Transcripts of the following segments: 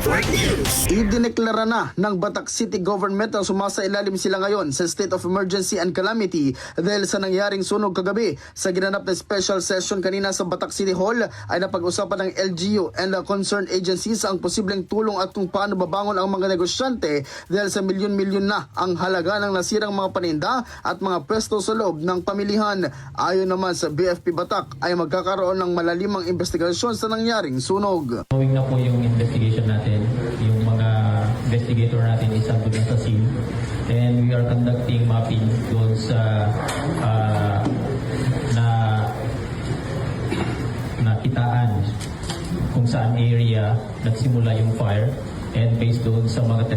Network News. Idineklara na ng Batak City Government na sumasailalim sila ngayon sa state of emergency and calamity dahil sa nangyaring sunog kagabi. Sa ginanap na special session kanina sa Batak City Hall ay napag-usapan ng LGU and concerned agencies ang posibleng tulong at kung paano babangon ang mga negosyante dahil sa milyon-milyon na ang halaga ng nasirang mga paninda at mga pwesto sa loob ng pamilihan. Ayon naman sa BFP Batak ay magkakaroon ng malalimang investigasyon sa nangyaring sunog. Going na po yung investigation natin, yung mga investigator natin is andun sa scene, and we are conducting mapping doon sa nakitaan kung saan area nagsimula yung fire, and based doon sa mga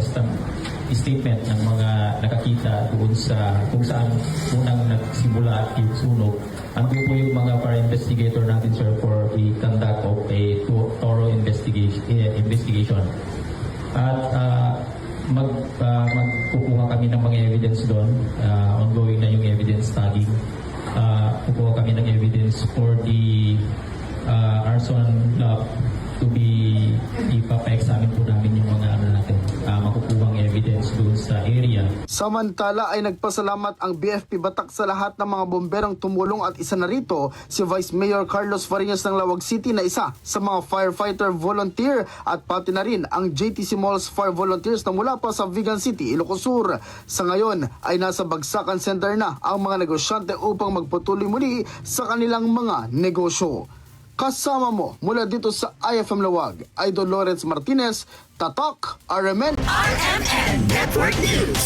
statement ng mga nakakita doon sa kung saan unang nagsimula yung sunog. Andun po yung mga fire investigator natin, sir, for a conduct of a thorough investigation. At magkukuha kami ng mga evidence doon. Ongoing na yung evidence study. Kukuha kami ng evidence for the arson lab to be ipapa-examine po namin yung mga makukuhang evidence doon sa area. Samantala ay nagpasalamat ang BFP Batak sa lahat ng mga bomberong tumulong at isa na rito si Vice Mayor Carlos Fariñas ng Lawag City na isa sa mga firefighter volunteer at pati na rin ang JTC Malls Fire Volunteers na mula pa sa Vigan City, Ilocos Sur. Sa ngayon ay nasa Bagsakan Center na ang mga negosyante upang magpatuloy muli sa kanilang mga negosyo. Kasama mo mula dito sa IFM Lawag, Idol Lawrence Martinez, Tatak, RMN RMN Network News.